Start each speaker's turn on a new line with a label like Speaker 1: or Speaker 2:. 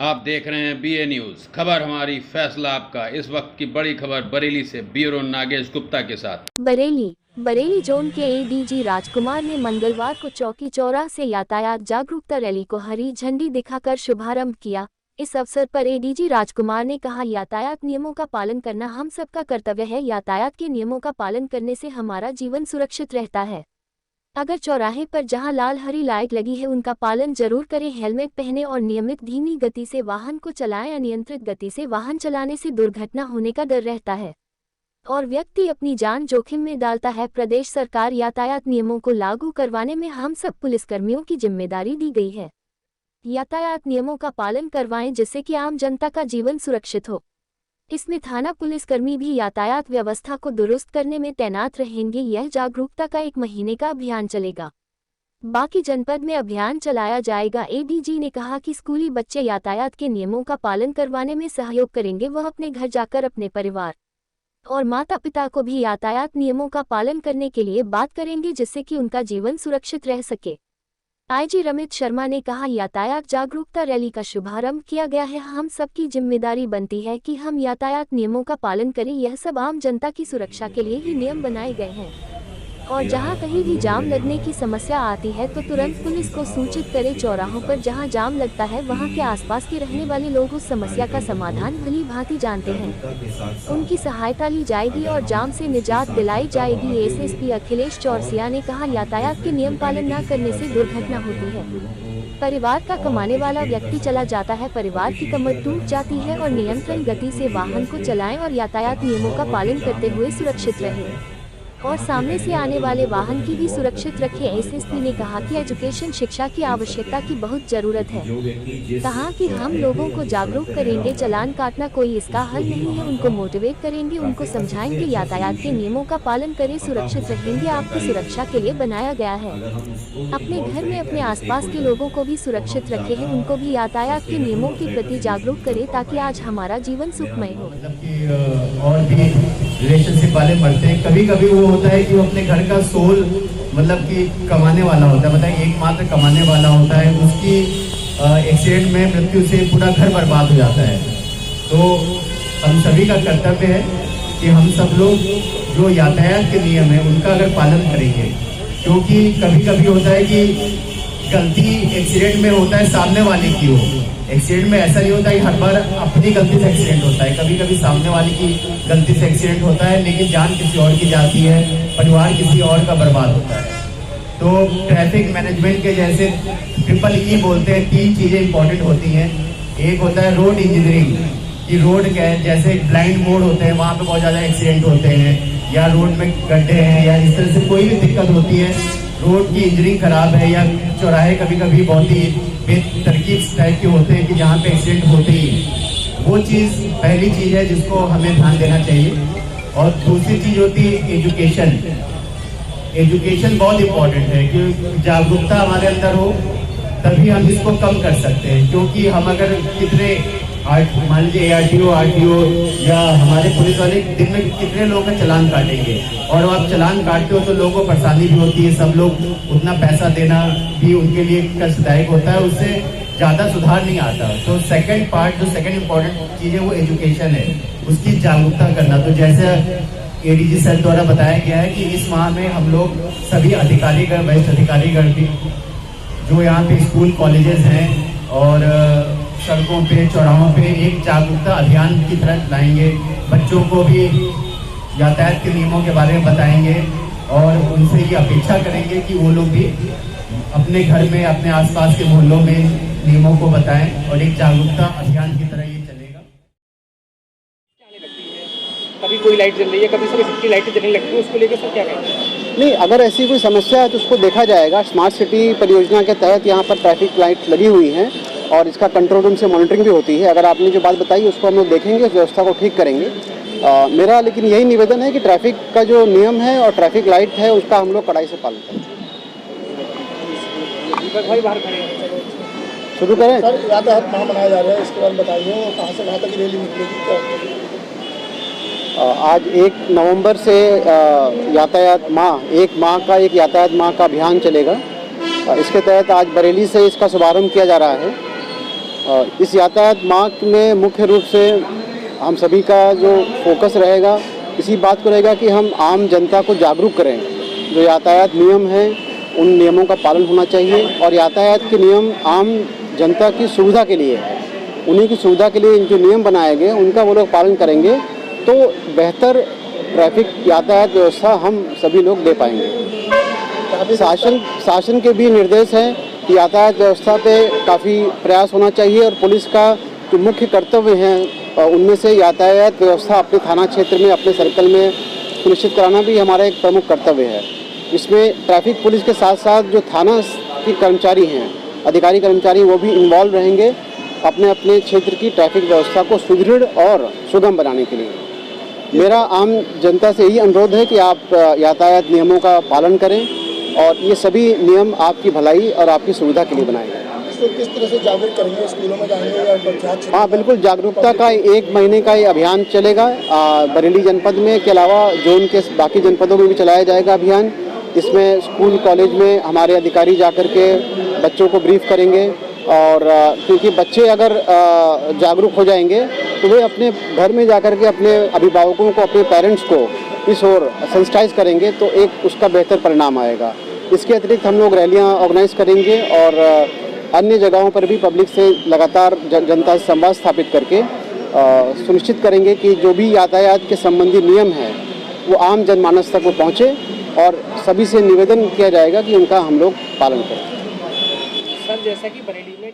Speaker 1: आप देख रहे हैं BA न्यूज़, खबर हमारी फैसला आपका। इस वक्त की बड़ी खबर बरेली से ब्यूरो नागेश गुप्ता के साथ।
Speaker 2: बरेली जोन के ADG राजकुमार ने मंगलवार को चौकी चौराहा से यातायात जागरूकता रैली को हरी झंडी दिखाकर शुभारंभ किया। इस अवसर पर ADG राजकुमार ने कहा, यातायात नियमों का पालन करना हम सबका कर्तव्य है। यातायात के नियमों का पालन करने से हमारा जीवन सुरक्षित रहता है। अगर चौराहे पर जहां लाल हरी लाइट लगी है उनका पालन जरूर करें। हेलमेट पहने और नियमित धीमी गति से वाहन को चलाएं। अनियंत्रित गति से वाहन चलाने से दुर्घटना होने का डर रहता है और व्यक्ति अपनी जान जोखिम में डालता है। प्रदेश सरकार यातायात नियमों को लागू करवाने में हम सब पुलिसकर्मियों की जिम्मेदारी दी गई है। यातायात नियमों का पालन करवाएं जिससे कि आम जनता का जीवन सुरक्षित हो। इसमें थाना पुलिसकर्मी भी यातायात व्यवस्था को दुरुस्त करने में तैनात रहेंगे। यह जागरूकता का 1 महीने का अभियान चलेगा। बाकी जनपद में अभियान चलाया जाएगा। ADG ने कहा कि स्कूली बच्चे यातायात के नियमों का पालन करवाने में सहयोग करेंगे। वह अपने घर जाकर अपने परिवार और माता पिता को भी यातायात नियमों का पालन करने के लिए बात करेंगे जिससे कि उनका जीवन सुरक्षित रह सके। IG रमित शर्मा ने कहा, यातायात जागरूकता रैली का शुभारंभ किया गया है। हम सबकी जिम्मेदारी बनती है कि हम यातायात नियमों का पालन करें। यह सब आम जनता की सुरक्षा के लिए ही नियम बनाए गए हैं और जहां कहीं भी जाम लगने की समस्या आती है तो तुरंत पुलिस को सूचित करें। चौराहों पर जहां जाम लगता है वहां के आसपास के रहने वाले लोग उस समस्या का समाधान भली भांति जानते हैं। उनकी सहायता ली जाएगी और जाम से निजात दिलाई जाएगी। SSP अखिलेश चौरसिया ने कहा, यातायात के नियम पालन न करने से दुर्घटना होती है। परिवार का कमाने वाला व्यक्ति चला जाता है, परिवार की कमर टूट जाती है और नियंत्रण गति से वाहन को चलाएं और यातायात नियमों का पालन करते हुए सुरक्षित रहें और सामने से आने वाले वाहन की भी सुरक्षित रखें। SSP ने कहा कि एजुकेशन शिक्षा की आवश्यकता की बहुत जरूरत है। कहा कि हम लोगों को जागरूक करेंगे। चालान काटना कोई इसका हल नहीं है। उनको मोटिवेट करेंगे, उनको समझाएंगे यातायात के नियमों का पालन करें, सुरक्षित रहेंगे। आपकी सुरक्षा के लिए बनाया गया है। अपने घर में अपने आसपास के लोगों को भी सुरक्षित रखें हैं, उनको भी यातायात के नियमों के प्रति जागरूक करें ताकि आज हमारा जीवन सुखमय हो।
Speaker 3: और भी रिलेशनशिप वाले मरते हैं। कभी कभी वो होता है कि वो अपने घर का सोल मतलब कि कमाने वाला होता है, बताइए एकमात्र कमाने वाला होता है, उसकी एक्सीडेंट में मृत्यु से पूरा घर बर्बाद हो जाता है। तो हम सभी का कर्तव्य है कि हम सब लोग जो यातायात के नियम है उनका अगर पालन करेंगे, क्योंकि कभी कभी होता है कि गलती एक्सीडेंट में होता है सामने वाले की हो। एक्सीडेंट में ऐसा नहीं होता कि हर बार अपनी गलती से एक्सीडेंट होता है, कभी कभी सामने वाले की गलती से एक्सीडेंट होता है, लेकिन जान किसी और की जाती है, परिवार किसी और का बर्बाद होता है। तो ट्रैफिक मैनेजमेंट के जैसे EEE बोलते हैं, 3 चीज़ें इंपॉर्टेंट होती हैं। एक होता है रोड इंजीनियरिंग, कि रोड क्या है, जैसे ब्लाइंड मोड होते हैं वहाँ पे बहुत ज़्यादा एक्सीडेंट होते हैं, या रोड में गड्ढे हैं या इस तरह से कोई भी दिक्कत होती है, रोड की इंजीनियरिंग खराब है, या चौराहे कभी कभी बहुत ही बेतरकीब टाइप के होते हैं कि जहाँ पे एक्सीडेंट होते ही, वो चीज़ पहली चीज़ है जिसको हमें ध्यान देना चाहिए। और दूसरी चीज़ होती है एजुकेशन। एजुकेशन बहुत इम्पोर्टेंट है कि जागरूकता हमारे अंदर हो तभी हम इसको कम कर सकते हैं। क्योंकि हम अगर कितने मान लीजिए ARTO RTO या हमारे पुलिस वाले दिन में कितने लोगों का चालान काटेंगे, और आप चालान काटते हो तो लोगों को परेशानी भी होती है, सब लोग उतना पैसा देना भी उनके लिए कष्टदायक होता है, उससे ज़्यादा सुधार नहीं आता। तो सेकंड पार्ट, जो सेकंड इम्पोर्टेंट चीज़ है वो एजुकेशन है, उसकी जागरूकता करना। तो जैसे ADG सर द्वारा बताया गया है कि इस माह में हम लोग सभी अधिकारीगण, वरिष्ठ अधिकारीगण भी जो यहाँ पे स्कूल कॉलेजेस हैं और सड़कों पे चौराहों पे एक जागरूकता अभियान की तरह लाएंगे। बच्चों को भी यातायात के नियमों के बारे में बताएंगे और उनसे ये अपेक्षा करेंगे कि वो लोग भी अपने घर में, अपने आसपास के मोहल्लों में नियमों को बताएं और एक जागरूकता अभियान की तरह ये चलेगा।
Speaker 4: कभी कोई लाइट जल रही है, कभी सिर्फ 50 लाइटें जलने लगती है, उसको लेकर सर क्या कहेंगे?
Speaker 5: नहीं, अगर ऐसी कोई समस्या है तो उसको देखा जाएगा। स्मार्ट सिटी परियोजना के तहत यहाँ पर ट्रैफिक लाइट लगी हुई हैं और इसका कंट्रोल रूम से मॉनिटरिंग भी होती है। अगर आपने जो बात बताई उसको हम लोग देखेंगे, उस व्यवस्था को ठीक करेंगे। मेरा लेकिन यही निवेदन है कि ट्रैफिक का जो नियम है और ट्रैफिक लाइट है उसका हम लोग कड़ाई से पालन करें। शुरू करें
Speaker 6: सर, यातायात माह मनाया जा रहा है, इसके बारे में बताइए, कहाँ से कहाँ तक रैली निकलेगी?
Speaker 5: आज 1 नवंबर से यातायात माह, 1 माह का एक यातायात माह का अभियान चलेगा। इसके तहत आज बरेली से इसका शुभारंभ किया जा रहा है इस यातायात मार्ग में मुख्य रूप से हम सभी का जो फोकस रहेगा इसी बात को रहेगा कि हम आम जनता को जागरूक करें। जो यातायात नियम हैं उन नियमों का पालन होना चाहिए और यातायात के नियम आम जनता की सुविधा के लिए है। उन्हीं की सुविधा के लिए जो नियम बनाए गए उनका वो लोग पालन करेंगे तो बेहतर ट्रैफिक यातायात व्यवस्था हम सभी लोग दे पाएंगे। शासन के भी निर्देश हैं कि यातायात व्यवस्था पे काफ़ी प्रयास होना चाहिए और पुलिस का जो मुख्य कर्तव्य हैं उनमें से यातायात व्यवस्था अपने थाना क्षेत्र में अपने सर्कल में सुनिश्चित कराना भी हमारा एक प्रमुख कर्तव्य है। इसमें ट्रैफिक पुलिस के साथ साथ जो थाना के कर्मचारी हैं, अधिकारी कर्मचारी, वो भी इन्वॉल्व रहेंगे अपने अपने क्षेत्र की ट्रैफिक व्यवस्था को सुदृढ़ और सुगम बनाने के लिए। मेरा आम जनता से यही अनुरोध है कि आप यातायात नियमों का पालन करें और ये सभी नियम आपकी भलाई और आपकी सुविधा के लिए बनाए गए।
Speaker 6: इसको किस तरह से जागरूक करेंगे? स्कूलों में जाएंगे या
Speaker 5: हाँ, बिल्कुल जागरूकता का 1 महीने का ये अभियान चलेगा। बरेली जनपद में के अलावा जोन के बाकी जनपदों में भी चलाया जाएगा अभियान। इसमें स्कूल कॉलेज में हमारे अधिकारी जाकर के बच्चों को ब्रीफ करेंगे और क्योंकि बच्चे अगर जागरूक हो जाएंगे तो वे अपने घर में जाकर के अपने अभिभावकों को, अपने पेरेंट्स को इस ओर सेंसिटाइज करेंगे तो एक उसका बेहतर परिणाम आएगा। इसके अतिरिक्त हम लोग रैलियां ऑर्गेनाइज करेंगे और अन्य जगहों पर भी पब्लिक से लगातार जनता से संवाद स्थापित करके सुनिश्चित करेंगे कि जो भी यातायात के संबंधी नियम हैं वो आम जनमानस तक वो पहुँचे और सभी से निवेदन किया जाएगा कि उनका हम लोग पालन करें।
Speaker 4: सर, जैसा कि बरेली में